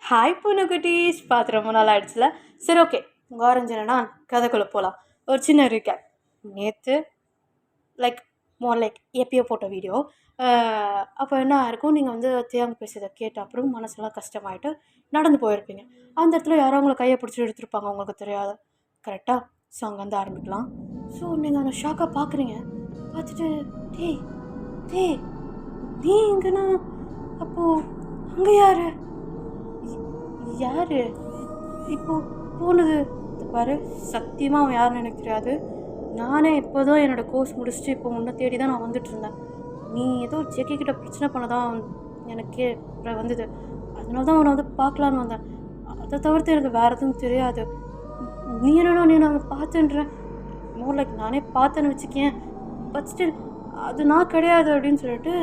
Hi பூனைக்குட்டீஸ், பார்த்து ரொம்ப நாள் ஆயிடுச்சுல. சரி, ஓகே. உங்கள் ஆரஞ்சனா கதைக்குள்ளே போகலாம். ஒரு சின்ன ரீகேப். நேற்று எப்பயோ போட்ட வீடியோ. அப்போ என்ன ஆயிருக்கும், நீங்கள் வந்து தேங்க பேசுறதை கேட்ட அப்புறம் மனசெல்லாம் கஷ்டமாயிட்டு நடந்து போயிருப்பீங்க. அந்த இடத்துல யாரோ உங்களை கையை பிடிச்சி எடுத்துருப்பாங்க, உங்களுக்கு தெரியாது. கரெக்டாக? ஸோ அங்கேருந்து ஆரம்பிக்கலாம். ஸோ நீங்கள் அந்த ஷாக்காக பார்க்குறீங்க. பார்த்துட்டு டேய் டேய் நீ எங்கன்னா அப்போது அங்கே யார் யார் இப்போ போனது பாரு. சத்தியமாக அவன் யாருன்னு எனக்கு தெரியாது. நானே இப்போ தான் என்னோடய கோர்ஸ் முடிச்சுட்டு இப்போ உன்னை தேடி தான் நான் வந்துட்டுருந்தேன். நீ ஏதோ ஜெக்கிக்கிட்ட பிரச்சனை பண்ண தான் எனக்கே வந்தது. அதனால தான் அவனை வந்து பார்க்கலான்னு வந்தேன். அதை தவிர்த்து எனக்கு வேறு எதுவும் தெரியாது. நீ என்னன்னா நீ நான் பார்த்துன்றேன். நானே பார்த்தேன்னு வச்சுக்கேன். பட் ஸ்டில் அது நான் கிடையாது அப்படின்னு சொல்லிட்டு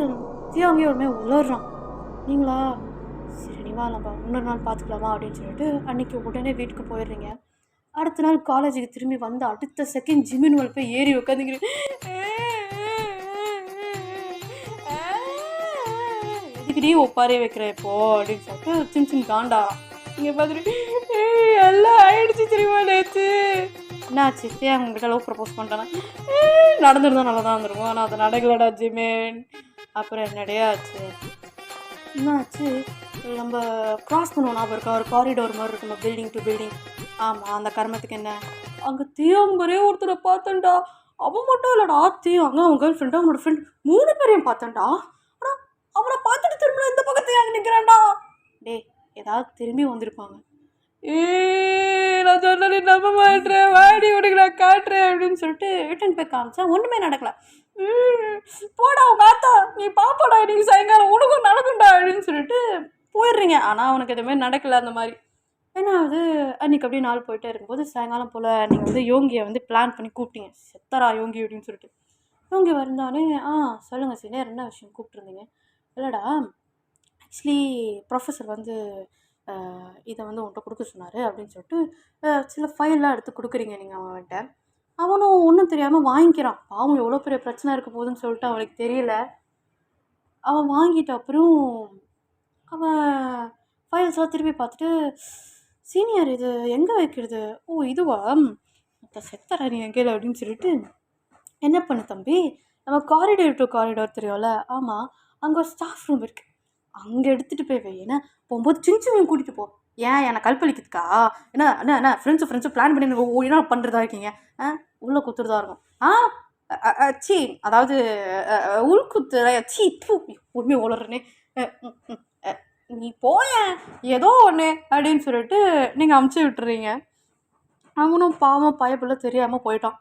அங்கேயே உடனே உளறான். நீங்களா? சரி, நீ வா, நம்ம இன்னொரு நாள் பார்த்துக்கலாமா அப்படின்னு சொல்லிட்டு அன்றைக்கி உடனே வீட்டுக்கு போயிடுறீங்க. அடுத்த நாள் காலேஜுக்கு திரும்பி வந்து அடுத்த செகண்ட் ஜிம்மின் மேலே போய் ஏறி உட்காந்துக்கிறேன். எதுக்கிட்டே ஒப்பாரே வைக்கிறேன் இப்போ அப்படின்னு சொல்லிட்டு சின்ன காண்டாராம். நீங்கள் பார்த்துட்டு எல்லாம் ஆயிடுச்சு தெரியுமா நேற்று. என்னாச்சு? அவங்ககிட்ட லவ் ப்ரப்போஸ் பண்ணிட்டேன்னா நடந்துருந்தா நல்லா தான் இருந்திருக்கும். ஆனால் அது நடக்கலடா ஜிமேன். அப்புறம் என்னடையா ஆச்சு? என்னாச்சு? நம்ம க்ராஸ் பண்ணுவோம், ஞாபகம் இருக்கா? ஒரு காரிடோர் மாதிரி இருக்கும், பில்டிங் டு பில்டிங். ஆமாம், அந்த கர்மத்துக்கு என்ன, அங்கே தீயம்பரே ஒருத்தரை பார்த்தேன்டா. அவன் மட்டும் இல்லைடா, அங்கே அவன் கேர்ள் ஃப்ரெண்டு, அவனோட ஃப்ரெண்ட் 3 பேரையும் பார்த்தேன்டா. ஆனால் அவனை பார்த்துட்டு திரும்ப இந்த பக்கத்து அங்கே நிற்கிறான்டா. டேய், ஏதாவது திரும்பி வந்திருப்பாங்க. நான் சொன்னது நம்ப மாட்டேன், வாடி உனக்கு நான் காட்டுறேன் அப்படின்னு சொல்லிட்டு ரிட்டன் போய் காமிச்சா ஒன்றுமே நடக்கலை. போடா பார்த்தா நீ பாப்பாடா, இன்னைக்கு சாயங்காலம் உனக்கும் நடக்கும்டா அப்படின்னு சொல்லிட்டு போயிடுறீங்க. ஆனால் அவனுக்கு எதுவுமே நடக்கலை. அந்த மாதிரி ஏன்னா அது அன்றைக்கி அப்படியே நாள் போயிட்டே இருக்கும்போது சாயங்காலம் போல் நீங்கள் வந்து யோகியை வந்து பிளான் பண்ணி கூப்பிட்டீங்க. செத்தரா யோகி அப்படின்னு சொல்லிட்டு. யோகி வந்தானே சொல்லுங்கள் சீனியர், என்ன விஷயம் கூப்பிட்ருந்தீங்க? இல்லைடா, ஆக்சுவலி ப்ரொஃபஸர் வந்து இதை வந்து உன்கிட்ட கொடுக்க சொன்னார் அப்படின்னு சொல்லிட்டு சில ஃபைல்லாம் எடுத்து கொடுக்குறீங்க நீங்கள் அவன்கிட்ட. அவனும் ஒன்றும் தெரியாமல் வாங்கிக்கிறான். பாவம், எவ்வளோ பெரிய பிரச்சனை இருக்க போகுதுன்னு சொல்லிட்டு அவனுக்கு தெரியல. அவன் வாங்கிட்ட அப்புறம் அவன் ஃபைல்ஸ்லாம் திருப்பி பார்த்துட்டு, சீனியர் இது எங்கே வைக்கிறது? ஓ இதுவா, செத்தரா நீ எங்கேயில அப்படின்னு சொல்லிட்டு, என்ன பண்ணு தம்பி, நம்ம காரிடோர் டு காரிடோர் தெரியும்ல? ஆமாம், அங்கே ஒரு ஸ்டாஃப் ரூம் இருக்குது, அங்கே எடுத்துகிட்டு போய் வை. ஏன்னா போகும்போது சின்ன கூட்டிகிட்டு போ. ஏன் என்னை கல்பழிக்கிறதுக்கா? என்ன என்ன என்ன ஃப்ரெண்ட்ஸு பிளான் பண்ணி என்ன பண்ணுறதா இருக்கீங்க? உள்ளே குத்துறதா இருக்கும். சீ, அதாவது உள்குத்துற. சீ பூ, உண்மை உளறனே. நீ போய ஏதோ ஒன்று அப்படின்னு சொல்லிட்டு நீங்கள் அமுச்சு விட்டுறீங்க. அவனும் பாவம் பயப்புள்ள தெரியாமல் போயிட்டான்.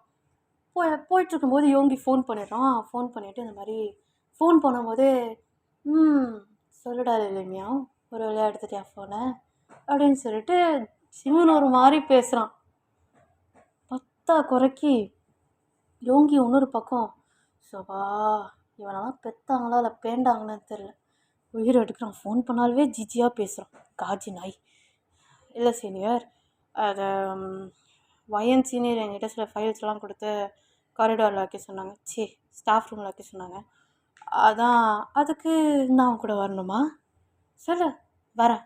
போயிட்டுருக்கும்போது யோகி ஃபோன் பண்ணிடுறான். ஃபோன் பண்ணிவிட்டு இந்த மாதிரி ஃபோன் பண்ணும்போது சொல்லிடாது இல்லையா, ஒரு வேலையாக எடுத்துட்டியா ஃபோனை அப்படின்னு சொல்லிட்டு சிவன் ஒரு மாதிரி பேசுகிறான். 10 குறைக்கி யோகி இன்னொரு பக்கம், சோபா இவனெல்லாம் பெற்றாங்களா இல்லை பேண்டாங்களான்னு தெரில, உயிர் எடுக்கிறான். ஃபோன் பண்ணாலே ஜிஜியாக பேசுகிறான், காஜி நாய். இல்லை சீனியர், அதை வயன் சீனியர் என்கிட்ட சில ஃபைல்ஸ்லாம் கொடுத்து காரிடாரில் வைக்க சொன்னாங்க. ஸ்டாஃப் ரூமில் வைக்க சொன்னாங்க. அதான் அதுக்கு நான் கூட வரணுமா? சொல்ல வரேன்.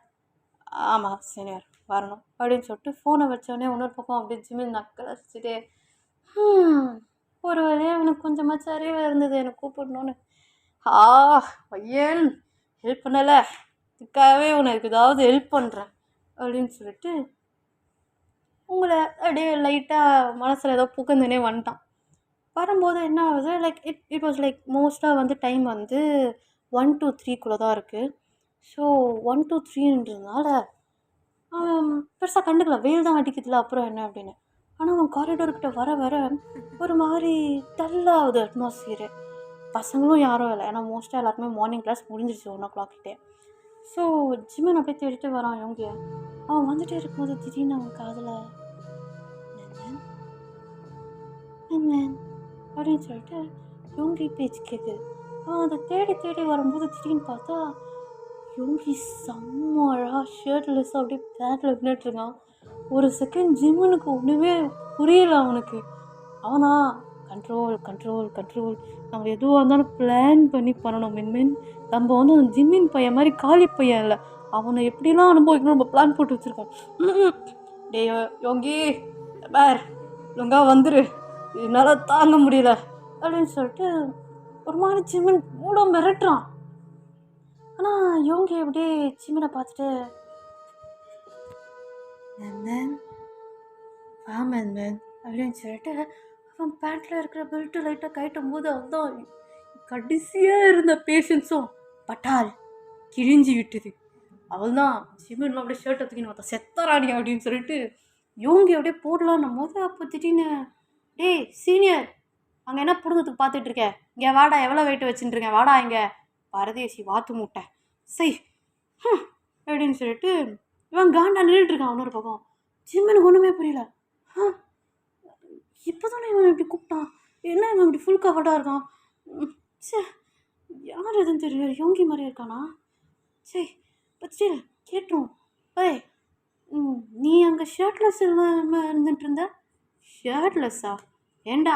ஆமாம் சீனியர், வரணும் அப்படின்னு சொல்லிட்டு ஃபோனை வச்சோடனே இன்னொரு பக்கம் அப்படி ஜிம்மில் நக்கலை வச்சுட்டே, ஒரு வேலையாக எனக்கு கொஞ்சமாச்சு அறிவு இருந்தது எனக்கு கூப்பிடணுன்னு. பையன் ஹெல்ப் பண்ணலை, இதுக்காகவே உனக்கு ஏதாவது ஹெல்ப் பண்ணுறேன் அப்படின்னு சொல்லிட்டு உங்களை அப்படியே லைட்டாக மனசில் ஏதோ புகந்துனே வந்துட்டான். வரும்போது என்ன ஆகுது, இட் வாஸ் மோஸ்ட்டாக வந்து டைம் வந்து 1 to 3 தான் இருக்குது. ஸோ 1 to 3ன்றதுனால அவன் பெருசாக கண்டுக்கல, வெயில் தான் அடிக்குதுல அப்புறம் என்ன அப்படின்னு. ஆனால் அவன் காரிடோர்கிட்ட வர வர ஒரு மாதிரி டல்லாகுது அட்மாஸ்ஃபியரு. பசங்களும் யாரும் இல்லை, ஏன்னா மோஸ்ட்டாக எல்லாருமே மார்னிங் கிளாஸ் முடிஞ்சிருச்சு 1 o'clock. ஸோ ஜிம்மன் அப்படியே தேடிட்டு வரான் யோகியை. அவன் வந்துட்டே இருக்கும்போது திடீர்னு அவன் காதில் அப்படின்னு சொல்லிட்டு யோகி பேச்சு கேட்குது. அவன் அதை தேடி தேடி வரும்போது திடீர்னு பார்த்தா யோகி செம்மழா ஷர்ட்லெஸ்ஸாக அப்படியே பேக்கில் விட்டுருக்கான். ஒரு செகண்ட் ஜிம்மனுக்கு ஒன்றுமே புரியல அவனுக்கு. அவனா கண்ட்ரோல் கண்ட்ரோல் கண்ட்ரோல், நம்ம எதுவாக இருந்தாலும் பிளான் பண்ணி பண்ணணும். மீன் நம்ம வந்து அந்த ஜிம்மின் பையன் மாதிரி காலி பையன் இல்லை, அவனை எப்படிலாம் அனுபவிக்கணும் நம்ம பிளான் போட்டு வச்சுருக்கோம். டே யோங்கி பார் ஒழுங்கா வந்துரு, என்னால் தாங்க முடியல அப்படின்னு சொல்லிட்டு ஒரு மாதிரி ஜிமின் மூட மிரட்டுறான். ஆனால் யோங்கி அப்படியே ஜிமினை பார்த்துட்டு மேன் அப்படின்னு சொல்லிட்டு அவன் பேண்ட்டில் இருக்கிற பெல்ட்டு லைட்டாக கட்டும் போது அதுதான் கடைசியாக இருந்த பேஷன்ஸும் பட்டால் கிழிஞ்சி விட்டுது. அவள் தான் ஜிமின் அப்படியே ஷர்ட்டை தூக்கி பார்த்தா செத்தராணி அப்படின்னு சொல்லிட்டு யோங்கி அப்படியே போடலான்னும் போது அப்போ திடீர்னு டேய் சீனியர் அங்கே என்ன பிடுங்கிறதுக்கு பார்த்துட்டு இருக்க, இங்கே வாடா, எவ்வளோ வெயிட்டு வச்சுட்டுருக்கேன், வாடா இங்கே பரதேசி வாத்து மூட்டை சை அப்படின்னு சொல்லிட்டு இவன் காண்டா நின்றுட்டுருக்கான். இன்னொரு பக்கம் ஜிம்முனுக்கு ஒன்றுமே புரியல. இப்போ தானே இவன் இப்படி கூப்பிட்டான், என்ன இவன் இப்படி ஃபுல் கவர்டாக இருக்கான், சே யார் எதுவும் தெரியல, யோங்கி மாதிரியே இருக்கானா, சரி பச்சு கேட்டுரும். ஏய் நீ அங்கே ஷர்ட்லெஸ் இல்லாமல் இருந்துட்டு இருந்த? ஷர்ட்லெஸ்ஸா? ஏண்டா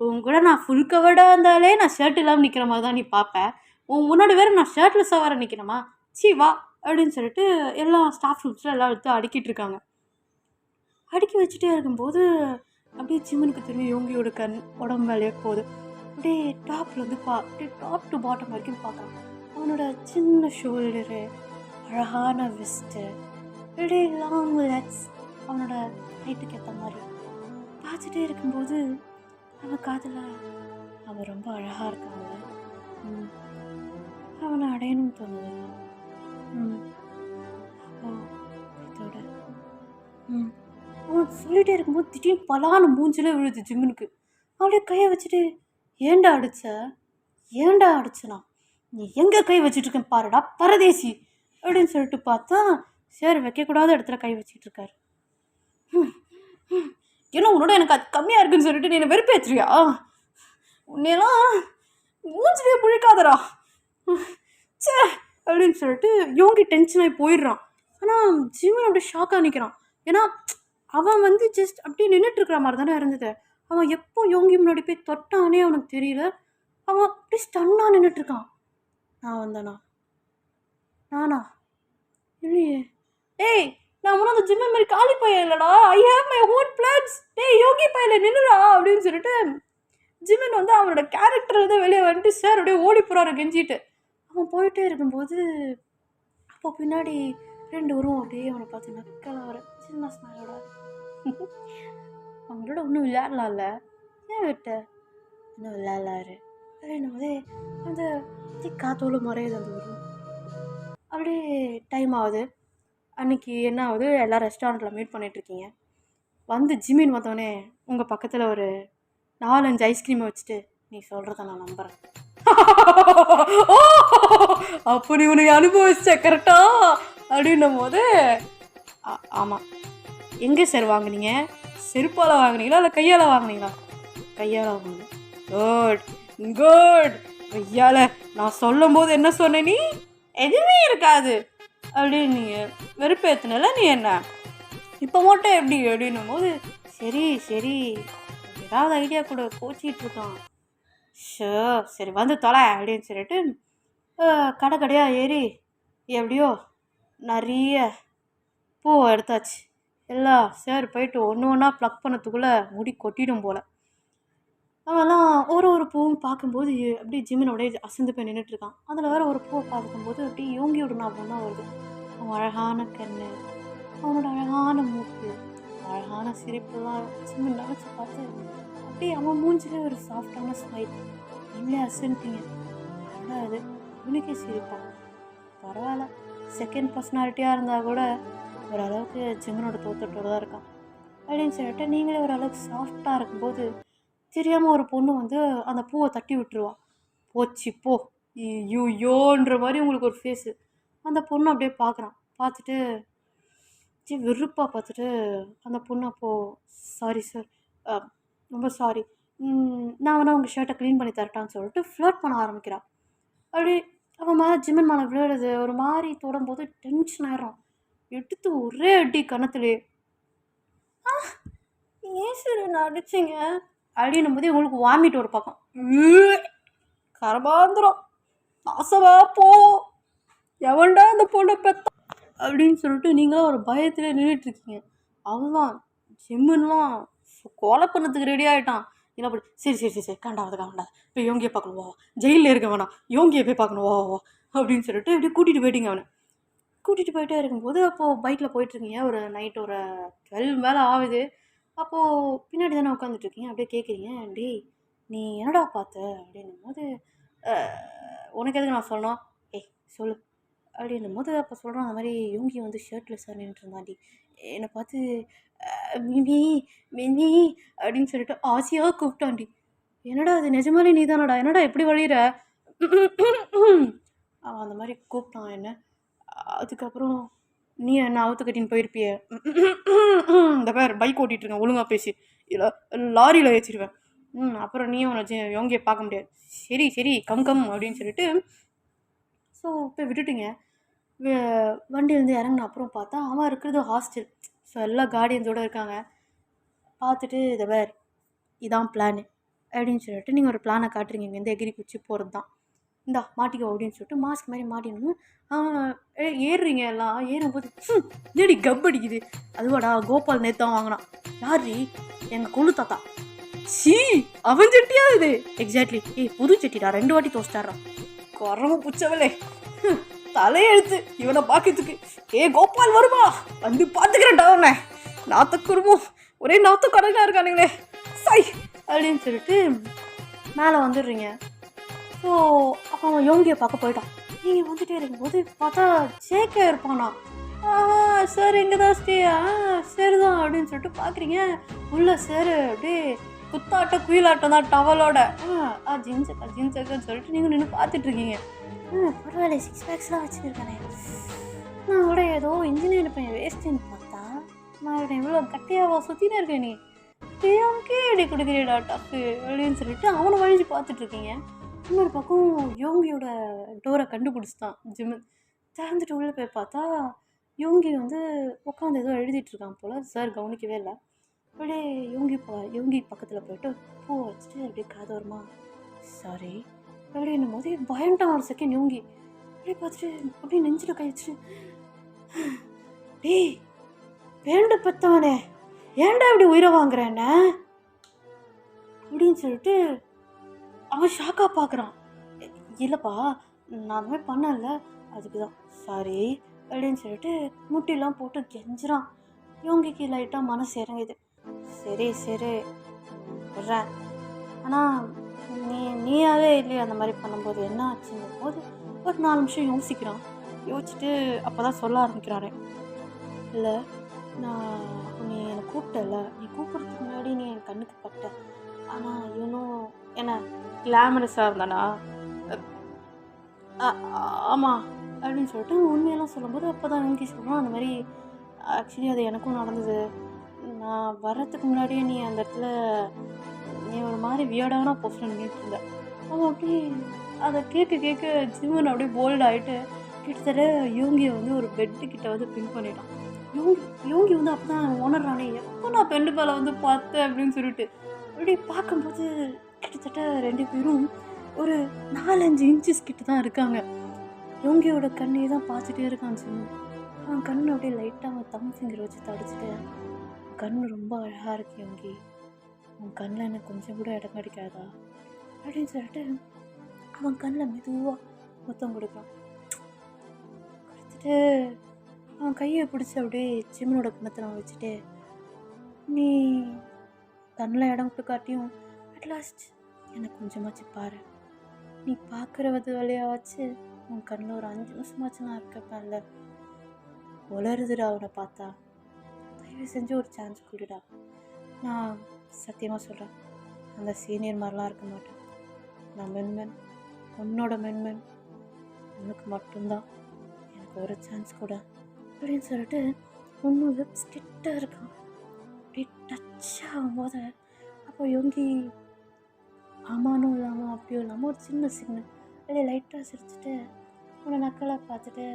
உன் கூட நான் ஃபுல் கவர்டாக இருந்தாலே நான் ஷர்ட் இல்லாமல் நிற்கிற மாதிரி தான் நீ பார்ப்பேன், உன் முன்னாடி வேறு நான் ஷர்ட்லெஸ்ஸாக வேறு நிற்கிறேமா, சி வா அப்படின்னு சொல்லிட்டு எல்லாம் ஸ்டாஃப் ரூம்ஸில் எல்லாம் எடுத்து அடுக்கிட்டு இருக்காங்க. அடுக்கி வச்சுட்டே இருக்கும்போது அப்படியே ஜிம்முனுக்கு திரும்பி யோங்கியோட கண் உடம்பு மேலேயே போகுது. அப்படியே டாப்பில் வந்து அப்படியே டாப் டு பாட்டம் வரைக்கும் பார்க்கலாம். அவனோட சின்ன ஷோல்டரு, அழகான வெஸ்ட்டு, அப்படியே லாங் லெக்ஸ், அவனோட ஹைட்டுக்கு ஏற்ற மாதிரி பார்த்துட்டே இருக்கும்போது அவன் காதில் அவன் ரொம்ப அழகாக இருக்காங்க, அவனை அடையணும்னு தோணுது. இதோட அவன் சொல்லிகிட்டே இருக்கும்போது திடீர்னு பலான மூஞ்சிலே விழுது ஜிம்முனுக்கு. அப்படியே கையை வச்சுட்டு ஏண்டா அடிச்சனா, நீ எங்கே கை வச்சுட்ருக்கேன் பாருடா பரதேசி அப்படின்னு சொல்லிட்டு பார்த்தா சரி வைக்கக்கூடாத இடத்துல கை வச்சுட்டு இருக்காரு. ஏன்னா உன்னோட எனக்கு அது கம்மியாக இருக்குன்னு சொல்லிட்டு நீ என்னை வெறுப்பேற்றுறியா, உன்னையெல்லாம் மூஞ்சிலே புழிக்காதரா சே அப்படின்னு சொல்லிட்டு யோங்கி டென்ஷனாகி போயிடுறான். ஆனால் ஜிம்மன் அப்படியே ஷாக்காக நிற்கிறான். ஏன்னா அவன் வந்து ஜஸ்ட் அப்படியே நின்றுட்டுருக்கிற மாதிரி தானே இருந்தது. அவன் எப்போ யோங்கி முன்னாடி போய் தொட்டானே அவனுக்கு தெரியல. அவன் அப்படியே ஸ்டன்னாக நின்றுட்டுருக்கான். நான் வந்தேனா? நானா? இல்லையே. ஏய் நான் முன்னாடி அந்த ஜிம்மன் மாதிரி காலி பையன் இல்லைடா, I have my own plans, டேய் யோகி பையில நின்றுடா அப்படின்னு சொல்லிட்டு ஜிம்மன் வந்து அவனோட கேரக்டர் வந்து வெளியே வந்துட்டு சார் அப்படியே ஓடி போகிறாரு கெஞ்சிட்டு. அவன் போயிட்டே இருக்கும்போது அப்போ பின்னாடி 2 உருவம் அப்படியே அவனை பார்த்து நக்கலாக வர சின்ன ஸ்மைலோட அவங்களோட ஒன்றும் விளையாடலாம்ல, ஏன் விட்ட இன்னும் விளையாடலாரு அப்படின்னும் போதே அந்த காத்தோடு மறையுது அந்த உருவம். அப்படியே டைம் ஆகுது. அன்றைக்கி என்ன ஆகுது, எல்லாம் ரெஸ்டாரண்ட்டில் மீட் பண்ணிகிட்ருக்கீங்க. வந்து ஜிமின் வந்தோடனே உங்கள் பக்கத்தில் ஒரு 4-5 ஐஸ்கிரீமை வச்சுட்டு நீ சொல்கிறத நான் நம்புகிறேன். அப்படி உனக்கு அனுபவிச்ச கரெக்டா அப்படின்னும் போது ஆமாம். எங்கே சார் வாங்கினீங்க? செருப்பால் வாங்கினீங்களா இல்லை கையால் வாங்கினீங்களா? கையால் வாங்கினீங்க. Good good. கையால் நான் சொல்லும் போது என்ன சொன்ன, நீ எதுவுமே இருக்காது அப்படின்னு நீங்கள் வெறுப்பேற்றினல, நீ என்ன இப்போ மட்டும் எப்படி அப்படின்னும் போது சரி சரி ஏதாவது ஐடியா கூட கோச்சிக்கிட்டு இருக்கான். சரி வந்து தொலை அப்படின்னு சொல்லிட்டு கடையாக ஏறி எப்படியோ நிறைய பூ எடுத்தாச்சு. எல்லாம் சார் போயிட்டு ஒன்றா ப்ளக் பண்ணத்துக்குள்ளே முடி கொட்டிடும் போல். அவெல்லாம் ஒரு பூவும் பார்க்கும்போது அப்படியே ஜிம்மின் அப்படியே அசந்து போய் நின்றுட்டுருக்கான். அதில் வேறு ஒரு பூவை பார்க்கும்போது அப்படியே யோங்கியோட ஞாபகம் தான் வருது. அவன் அழகான கண்ணு, அவனோட அழகான மூக்கு, அழகான சிரிப்பெல்லாம் ஜிம்மின் நினச்சி பார்த்து அப்படியே அவன் மூஞ்சிலே ஒரு சாஃப்டான ஸ்மைல். நீங்களே அசன்ட்டீங்க, ஆனால் அது இவனுக்கே சிரிப்பான். பரவாயில்ல, செகண்ட் பர்சனாலிட்டியாக இருந்தால் கூட ஓரளவுக்கு ஜிம்மனோட தோற்றத்தோடு தான் இருக்கான் அப்படின்னு சொல்லிட்டு நீங்களே ஓரளவுக்கு சாஃப்டாக இருக்கும்போது தெரியாமல் ஒரு பொண்ணு வந்து அந்த பூவை தட்டி விட்டுருவான். போச்சு போ யோன்ற மாதிரி உங்களுக்கு ஒரு ஃபேஸு. அந்த பொண்ணு அப்படியே பார்க்குறான். பார்த்துட்டு வெறுப்பாக பார்த்துட்டு அந்த பொண்ணு அப்போது சாரி சார், ரொம்ப சாரி, நான் வேணா உங்கள் ஷர்ட்டை க்ளீன் பண்ணி தரட்டான்னு சொல்லிட்டு ஃப்ளர்ட் பண்ண ஆரம்பிக்கிறான். அப்படி அவன் மேலே ஜிம்மன் மேலே விளையாடுது. ஒரு மாதிரி தொடும்போது டென்ஷன் ஆயிடும். எடுத்து ஒரே அடி கணத்துலேயே. ஏன் சார் என்ன அடிச்சிங்க அப்படின்னும் போது உங்களுக்கு வாமிட்டு ஒரு பக்கம் கரபாந்துரும். ஆசவா போ, எவன்டா அந்த பொண்ணை பெத்த அப்படின்னு சொல்லிட்டு நீங்களும் ஒரு பயத்தில் நின்றுட்டுருக்கீங்க. அவன்தான் ஜிம்முன்னெலாம் கொலை பண்ணதுக்கு ரெடி ஆகிட்டான். என்ன பண்ணி சரி சரி சரி சரி காண்டாவது இப்போ யோங்கியை பார்க்கணும் வா, ஜெயிலில் இருக்க வேணாம், யோங்கியை போய் பார்க்கணும் வா வா அப்படின்னு சொல்லிட்டு இப்படி கூட்டிகிட்டு போயிட்டீங்க அவனை. கூட்டிகிட்டு போயிட்டே இருக்கும்போது அப்போது பைக்கில் போயிட்டுருக்கீங்க. ஒரு நைட் ஒரு 12 மேலே ஆகுது. அப்போது பின்னாடி தானே உட்காந்துட்ருக்கீங்க. அப்படியே கேட்குறீங்க, டேய் நீ என்னடா பார்த்த அப்படின்னும் போது உனக்கு எதுக்கு நான் சொல்லணும், ஏய் சொல்லு அப்படின்னும் போது அப்போ சொல்கிறான், அந்த மாதிரி யோங்கி வந்து ஷர்ட்லெஸ்ஸாக நின்றுட்டு இருந்தாண்டி, என்னை பார்த்து மிமி மிமி அப்படின்னு சொல்லிட்டு ஆசையாக கூப்பிட்டாண்டி. என்னடா அது நிஜமாலே நீ தானடா, என்னடா எப்படி வழியிற அவன் அந்த மாதிரி கூப்பிட்டான் என்ன. அதுக்கப்புறம் நீ என்ன அவுத்து கட்டின்னு போயிருப்பிய, இந்த பேர் பைக் ஓட்டிகிட்ருக்கேன் ஒழுங்காக பேசி, இல்லை லாரியில் ஏற்றிடுவேன், அப்புறம் நீ உன்னை யோங்கியை பார்க்க முடியாது, சரி சரி கம் கம் அப்படின்னு சொல்லிட்டு ஸோ இப்போ விட்டுட்டிங்க. வண்டியிலேருந்து இறங்கின அப்புறம் பார்த்தா அவன் இருக்கிறது ஹாஸ்டல். ஸோ எல்லா கார்டியன்ஸோடு இருக்காங்க. பார்த்துட்டு இதை வேறு இதான் பிளானு அப்படின்னு சொல்லிட்டு நீங்கள் ஒரு பிளானை காட்டுறீங்க, இங்கேருந்து எகிரி குச்சி போகிறது தான், இந்தா மாட்டிக்கோ அப்படின்னு சொல்லிட்டு மாஸ்க் மாதிரி மாட்டிடணும். ஏறுறீங்க எல்லாம். ஏறும்போது ஏடி கப் அடிக்குது, அதுவாடா கோபால் நேற்று தான் வாங்கினான். யாரு? எங்கள் கொழு தாத்தா. சி அவன் சட்டியா இது? எக்ஸாக்ட்லி. புது சட்டிடா, 2 வாட்டி தோஸ்டாடுறான். குறவு புச்சவளே, தலையெழுத்து இவனை பார்க்கறதுக்கு. கோபால் வருமா, வந்து பார்த்துக்கிறேன்டா அவனை, நாத்த குடும்பம் ஒரே நாத்த கடையாக இருக்கானுங்களே சை அப்படின்னு சொல்லிட்டு மேலே வந்துடுறீங்க. ஸோ அவன் யோங்கியை பார்க்க போயிட்டான். நீங்கள் வந்துட்டே இருக்கும்போது பார்த்தா ஜேகே இருப்பானா. சார் எங்கே தான் ஸ்டே, சரி தான் அப்படின்னு சொல்லிட்டு பார்க்குறீங்க. உள்ள சார் அப்படியே குத்தாட்டம் குயிலாட்டம் தான் டவலோட. ஜின்சக்கா ஜின்சக்கான்னு சொல்லிட்டு நீங்கள் நின்று பார்த்துட்ருக்கீங்க. பரவாயில்ல 6 பேக்ஸ்லாம் வச்சுருக்கானே, நான் கூட ஏதோ இன்ஜினியர் பையன் வேஸ்ட்டுன்னு பார்த்தா நான் இவ்வளோ கட்டியாவா சுற்றினே இருக்கேன், நீ தேவனுக்கே இப்படி கொடுக்குறீடா டப்பு அப்படின்னு சொல்லிட்டு அவனை வழிஞ்சு பார்த்துட்ருக்கீங்க. இன்னொரு பக்கம் யோங்கியோட டோரை கண்டுபிடிச்சிட்டான் ஜிம்மு. திறந்துட்டு உள்ளே போய் பார்த்தா யோங்கி வந்து உட்காந்து ஏதோ எழுதிட்டுருக்கான் போல். சார் கவனிக்கவே இல்லை. அப்படியே யோங்கி பக்கத்தில் போய்ட்டு பூ வச்சுட்டு அப்படியே காதோரமா சாரி அப்படின்னும் போது பயன்ட்டான் ஒரு செகண்ட். யோங்கி அப்படியே பார்த்துட்டு அப்படியே நெஞ்சில் கை வச்சுட்டு, டேய் வேண்ட பத்தவனே ஏன்டா இப்படி உயிரை வாங்குறேன்ன அப்படின்னு சொல்லிட்டு அவன் ஷாக்காக பார்க்குறான். இல்லைப்பா நான் அந்த மாதிரி பண்ணல, அதுக்கு தான் சாரி அப்படின்னு சொல்லிட்டு முட்டிலாம் போட்டு கெஞ்சுறான். யோங்கிக்கு லைட்டாக மனசு இறங்குது. சரி சரி விட்றேன், ஆனால் நீயாவே இல்லையே அந்த மாதிரி பண்ணும்போது என்ன ஆச்சுங்கும் போது ஒரு 4 நிமிஷம் யோசிக்கிறான். யோசிச்சுட்டு அப்போ தான் சொல்ல ஆரம்பிக்கிறாரு, இல்லை நான் நீ என்னை கூப்பிட்டல, நீ கூப்பிட்றதுக்கு முன்னாடி நீ என் கண்ணுக்கு பட்ட, ஆனால் இவனும் என்ன கிளாமரஸாக இருந்தானா, ஆமாம் அப்படின்னு சொல்லிட்டு உண்மையெல்லாம் சொல்லும்போது அப்போ தான் யோங்கி சொல்கிறான், அந்த மாதிரி ஆக்சுவலி அது எனக்கும் நடந்தது. நான் வர்றதுக்கு முன்னாடியே நீ அந்த இடத்துல நீ ஒரு மாதிரி வியர்டான பொசிஷன் நின்றுட்டு இருந்த. அவன் அப்படி அதை கேட்க ஜிம்மன் அப்படியே போல்ட் ஆகிட்டு கிட்டத்தட்ட யோங்கியை வந்து ஒரு பெட்டுக்கிட்ட வந்து பின் பண்ணிட்டான். யோங்கி வந்து அப்போ தான் உணர்றானே, எப்போ நான் பெண்டு மேலே வந்து பார்த்தேன் அப்படின்னு சொல்லிட்டு அப்படி பார்க்கும்போது கிட்டத்தட்ட 2 பேரும் ஒரு 4-5 இன்ச்சஸ் கிட்ட தான் இருக்காங்க. யோங்கியோட கண்ணையே தான் பார்த்துட்டே இருக்கான்னு சொன்னான். அவன் கண்ணு அப்படியே லைட்டாக அவன் தம் ஃபிங்கர் வச்சு தடிச்சிட்டு, கண்ணு ரொம்ப அழகாக இருக்கு யோங்கி, உன் கண்ணில் எனக்கு கொஞ்சம் கூட இடம் கிடைக்காதா அப்படின்னு சொல்லிட்டு அவன் கண்ணில் மெதுவாக மொத்தம் கொடுப்பான். கொடுத்துட்டு அவன் கையை பிடிச்சி அப்படியே ஜிம்மனோட கண்ணத்தில் அவன் வச்சுட்டு, நீ கண்ணில் இடம் விட்டு காட்டியும் அட்லாஸ்ட் எனக்கு கொஞ்சமாச்சு பாரு, நீ பார்க்குறது வழியாச்சு உன் கண்ணில் ஒரு 5 நிமிஷமாச்சு நான் இருக்கப்பேன்ல, உளருதுடா அவனை பார்த்தா, தயவு செஞ்சு ஒரு சான்ஸ் கொடுடா, நான் சத்தியமாக சொல்கிறேன் அந்த சீனியர் மாதிரிலாம் இருக்க மாட்டேன், நான் மென்மேன், உன்னோட மென்மேன், உனக்கு மட்டும்தான், எனக்கு ஒரு சான்ஸ் கூட அப்படின்னு சொல்லிட்டு ஒன்றும் லிப்ஸ் கிட்ட இருக்கான். அப்படி டச் ஆகும்போது அப்போ யோங்கி ஆமானும் இல்லாமல் அப்படியும் இல்லாமல் ஒரு சின்ன சிக்னல் அப்படியே லைட்டாக சிரிச்சுட்டு உன்னை நக்கலை பார்த்துட்டு,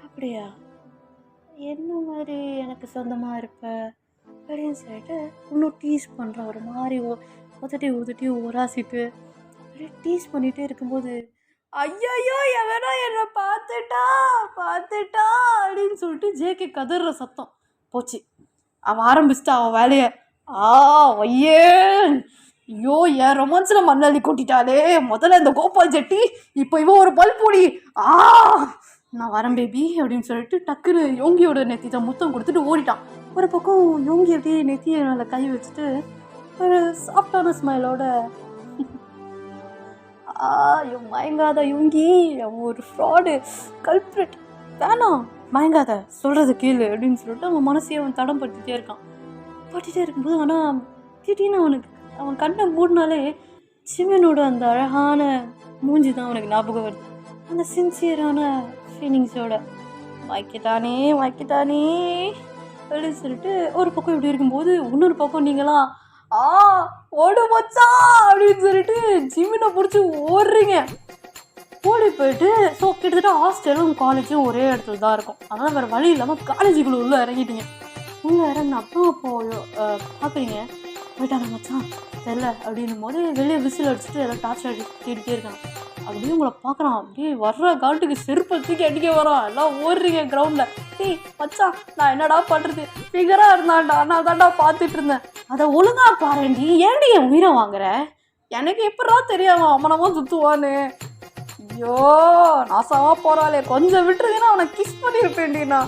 அப்படியா என்ன மாதிரி எனக்கு சொந்தமாக இருப்ப அப்படின்னு சொல்லிட்டு இன்னும் டீஸ் பண்ணுறான். ஒரு மாதிரி உதட்டி உராசிட்டு அப்படியே டீஸ் பண்ணிகிட்டே இருக்கும்போது ஐயையோ எவனோ என்னை பார்த்துட்டா பார்த்துட்டா அப்படின்னு சொல்லிட்டு ஜேகே கதற சத்தம் போச்சு. அவன் ஆரம்பிச்சிட்டா அவன் வேலையை. ஐயே ஐயோ என் ரொமான்ஸில் மண்ணள்ளி கொட்டிட்டாலே. முதல்ல இந்த கோபால் ஜெட்டி, இப்போ இவன் ஒரு பல்பொடி. நான் வரேன் பேபி அப்படின்னு சொல்லிட்டு டக்குன்னு யோங்கியோட நெத்தியை முத்தம் கொடுத்துட்டு ஓடிட்டான். ஒரு பக்கம் யோங்கி அப்படியே நெத்தியை மேலே கை வச்சுட்டு ஒரு சாஃப்டான ஸ்மைலோட ஐயோ மயங்காத யோங்கி, அவன் ஒரு ஃப்ராடு கல்ப்ரிட், வேணாம் மயங்காத, சொல்கிறது கேளு அப்படின்னு சொல்லிட்டு அவன் மனசையே அவன் தடம் பட்டுகிட்டே இருக்கான். பட்டுகிட்டே இருக்கும்போது ஆனால் திடீர்னு அவன் கண்ணை மூடினாலே சிவனோட அந்த அழகான மூஞ்சி தான் அவனுக்கு ஞாபகம் வருது. அந்த சின்சியரான ஃபீலிங்ஸோட வாய்க்கிட்டானே அப்படின்னு சொல்லிட்டு ஒரு பக்கம் இப்படி இருக்கும்போது இன்னொரு பக்கம் நீங்களாம் ஓடு மச்சா அப்படின்னு சொல்லிட்டு ஜிம்மினை பிடிச்சி ஓடுறீங்க. ஓடி போயிட்டு ஸோ கிட்டத்தட்ட ஹாஸ்டலும் காலேஜும் ஒரே இடத்துல தான் இருக்கும். அதனால் வேறு வழி இல்லாமல் காலேஜுக்குள்ளே உள்ளே இறங்கிட்டீங்க. உள்ளே இறங்கின அப்போ பார்க்குறீங்க போயிட்டாங்க மச்சான் தெரில அப்படின்னும் போது வெளியே விசில் அடிச்சுட்டு எல்லாம் டார்ச் தேடிட்டே இருக்காங்க. அப்படியே உங்களை பார்க்குறான். அப்படியே வர்ற காட்டுக்கு செருப்பை தூக்கி அடிக்க வரான். எல்லாம் ஓடுறீங்க கிரவுண்டில். மச்சான் நான் என்னடா பண்ணுறது, ஃபிகராக இருந்தான்டா, நான் தான்டா பார்த்துட்டு இருந்தேன். அதை ஒழுங்காக பாருண்டி, ஏன்டி என் உயிரை வாங்குற? எனக்கு எப்படா தெரியாம அம்மனமா சுற்றுவான்னு. ஐயோ நாசாவா போகிறாளே, கொஞ்சம் விட்டுருதுன்னா அவனை கிஸ் பண்ணியிருப்பேன்டிண்ணா.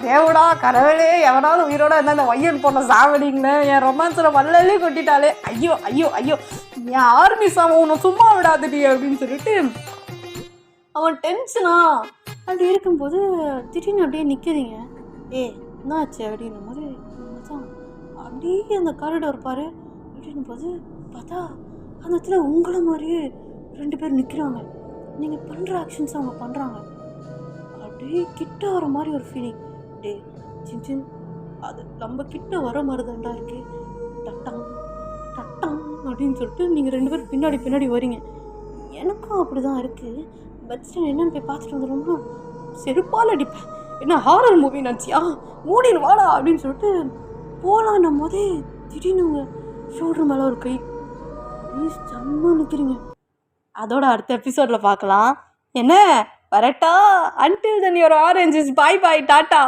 தேவடா கடவுளே, எவனாலும் உயிரோட இருந்தால் இந்த வையன் பொண்ணை சாவடிங்கன்னு என் ரொமான்ஸில் வல்லலே கொட்டிட்டாலே. ஐயோ என் ஆர்மி சாம உன்னை சும்மா விடாதுடி அப்படின்னு சொல்லிட்டு அவன் டென்ஷனா அப்படி இருக்கும்போது திடீர்னு அப்படியே நிற்கிறீங்க. என்னாச்சு அப்படின்னும் போது மச்சான் அப்படியே அந்த காரிடோர் பாரு அப்படின்னும் போது பார்த்தா அந்த இடத்துல உங்களை மாதிரியே 2 பேர் நிற்கிறாங்க. நீங்கள் பண்ணுற ஆக்ஷன்ஸ் அவங்க பண்ணுறாங்க. அப்படியே கிட்ட வர மாதிரி ஒரு ஃபீலிங். சின் அது நம்ம கிட்ட வர மாதிரி தாண்டா இருக்கு. டட்டாங் அப்படின்னு சொல்லிட்டு நீங்கள் 2 பேர் பின்னாடி வரீங்க. எனக்கும் அப்படி தான் இருக்குது. பட் ஸ்டில் என்னென்னு போய் பார்த்துட்டு வந்துடும்னா செருப்பால் அடிப்பேன். என்ன ஹாரர் மூவி நினச்சியா, மூடின்னு வாடா அப்படின்னு சொல்லிட்டு போகலான்னும் போதே திடீர்னு உங்கள் ஷோல்டர் மேலே ஒரு கை ப்ளீஸ் செம்ம நிற்கிறீங்க. அதோட அடுத்த எபிசோடில் பார்க்கலாம். என்ன வரட்டா? Until then your oranges, bye tata.